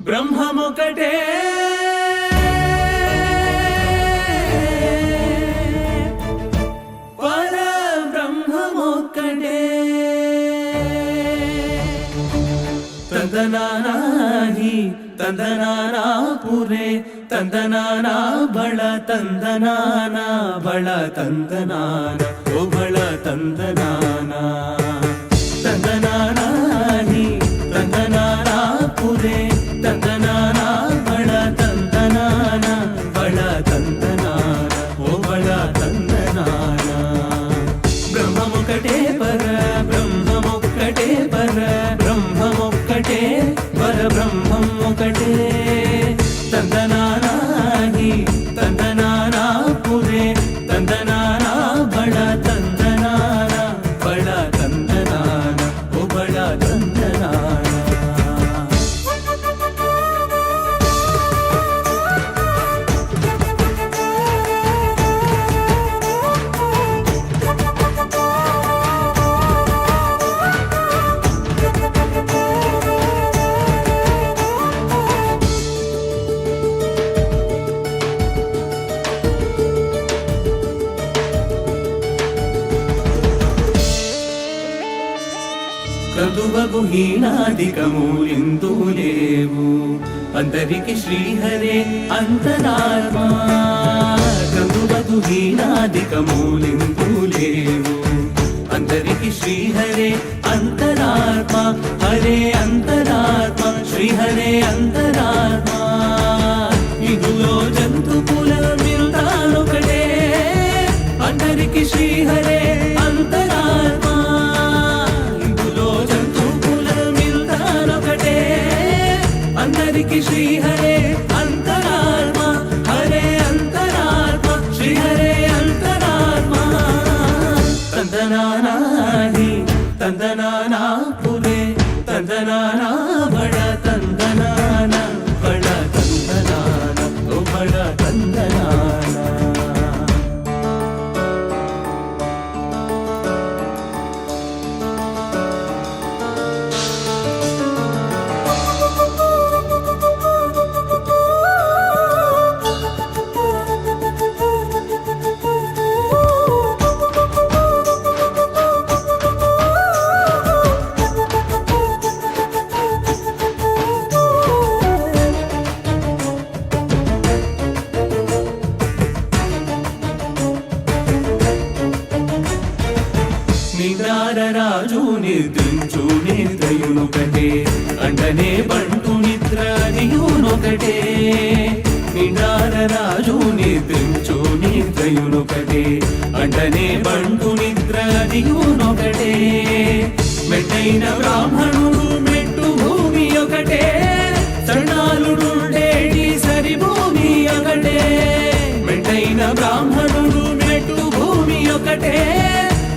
బ్రహ్మమొకటే పరబ్రహ్మమొకటే ತಂದನಾನಾಹಿ ತಂದನಾನಾ ಪುರೆ ತಂದನಾನ ಬಳ ತಂದನಾನ ಬಳ ತಂದನಾನ ಓ ಬಳ ತಂದನಾನ ತಂದನಾನಾಹಿ ತಂದನಾನಾ ಪುರೆ ತಂದನಾನ ಬಳ ತಂದನಾನ ಬಳ ತಂದನಾನ ಓ ಬಳ ತಂದನಾನ ಬ್ರಹ್ಮಮೊಕಟೇ ಪರ ಬ್ರಹ್ಮಮೊಕಟೇ ಪರ ಬ್ರಹ್ಮಮೊಕಟೇ పరబ్రహ్మమొకటే తందనానాహి తందనానా పురే తందనానా బళ తందనాన బళ తందనాన ఓ బళ తందనాన క్రతువగు హీనాధికములిందు లేవు అందరికి శ్రీహరే అంతరాత్మా క్రతువగు హీనాధికములిందు లేవు అందరికి శ్రీహరే అంతరాత్మా హరే అంతరాత్మ శ్రీహరే అంతరాత్మా ఇదులో జంతు కుల మిరుతానొకటే అందరికి శ్రీహరే అంతరాత్మా అందరికి శ్రీహరే అంతరాత్మ హరే అంతరాత్మ శ్రీహరే అంతరాత్మ తందనానాహి తందనానా పురే తందనానా బళ తందనాన బళ తందనాన ఓ బళ తందనాన నిద్రారరాజు నిద్రించు నిద్రయునొకటే అండనే బంటు నిద్ర అదియునొకటే నిద్రారరాజు నిద్రించు నిద్రయునొకటే అండనే బంటు నిద్ర అదియునొకటే మెట్టైన బ్రాహ్మణుడు మెట్టు భూమి ఒకటే చండాలుడుండేటి సరి భూమి ఒకటే మెట్టైన బ్రాహ్మణుడు మెట్టు భూమి ఒకటే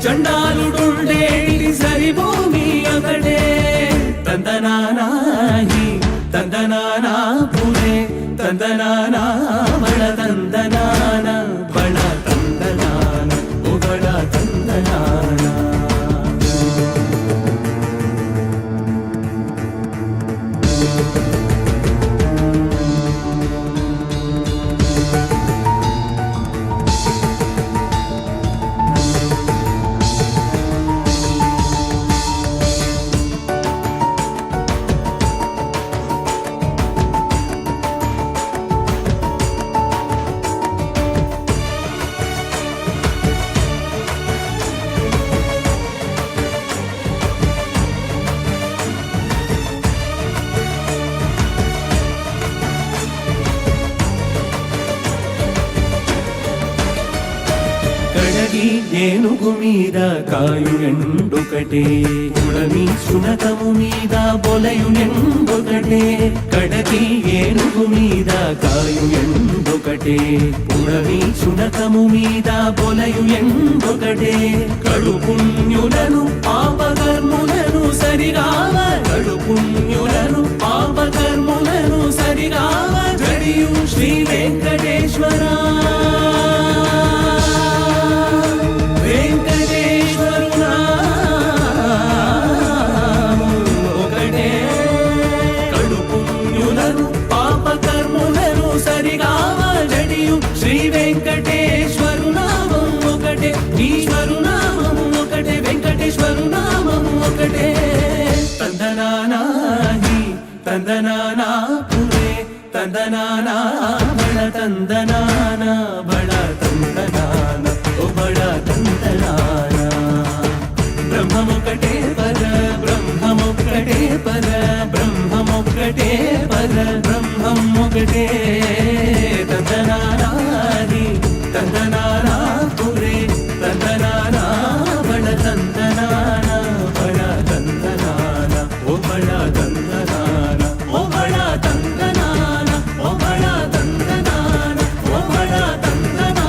చండాలుడుండేటి సరి భూమి ఒకటే తందనానాహి తందనానా పురే తందనానా బళ తందనాన బళ తందనాన ఓ బళ తందనాన కడగి ఏనుగు మీద కాయు ఎండొకటే ఉడమి సునకము మీద బొలయు ఎండొకటే కడగి ఏనుగు మీద కాయు ఎండొకటే ఉడమి సునకము మీద బొలయు ఎండొకటే కడు పుణ్యులను పాపకర్ములను సరిరావ కడు పుణ్యులను పాపకర్ములను సరిరావ జడియు శ్రీ వెంకటేశ్వరా కడు పుణ్యులను ಹಿ ತಂದನಾನ ಪುರೇ ತಂದನಾನ ಬಳ ತಂದನಾನ ಬಳ ತಂದನಾನ ಓ ಬಳ ತಂದನಾನ ಬ್ರಹ್ಮಮೊಕ್ಕಟೇ ಪರ ಬ್ರಹ್ಮಮೊಕ್ಕಟೇ ಪರ ಬ್ರಹ್ಮಮೊಕ್ಕಟೇ ಪರ ಬ್ರಹ್ಮಮೊಕ್ಕಟೇ ತಂದನಾನ ಹಿ ತಂದನಾನ ಪುರೇ ತಂದನಾನ ಬಳ ತಂದನಾನ ಬಳ ತಂದನಾನ ಓ ಬಳ ತಂದನಾನ ಓ ಬಳ ತಂದನಾನ ಓ ಬಳ ತಂದನಾನ ಓ ಬಳ ತಂದನಾನ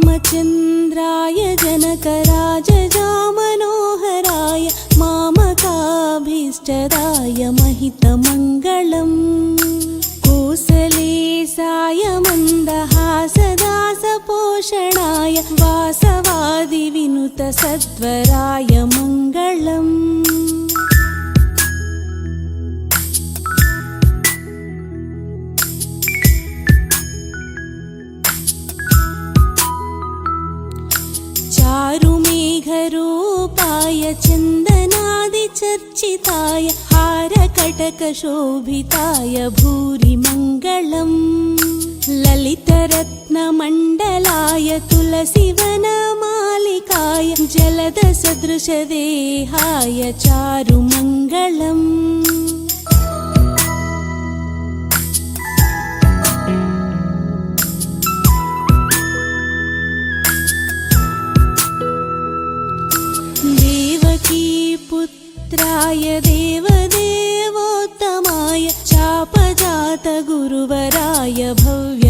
रामचन्द्राय जनकराजजामनोहराय मामकाभीष्टदाय महितमङ्गलम् कोसलेशाय मन्दहासदासपोषणाय वासवादिविनुतसत्वराय मङ्गलम् चारुमेघरूपाय चन्दनादिचर्चिताय हारकटकशोभिताय भूरिमङ्गलम् ललितरत्नमण्डलाय तुलसीवनमालिकाय जलदसदृशदेहाय चारुमङ्गलम् पुत्राय देवदेवोत्तमाय चापजातगुरुवराय भव्य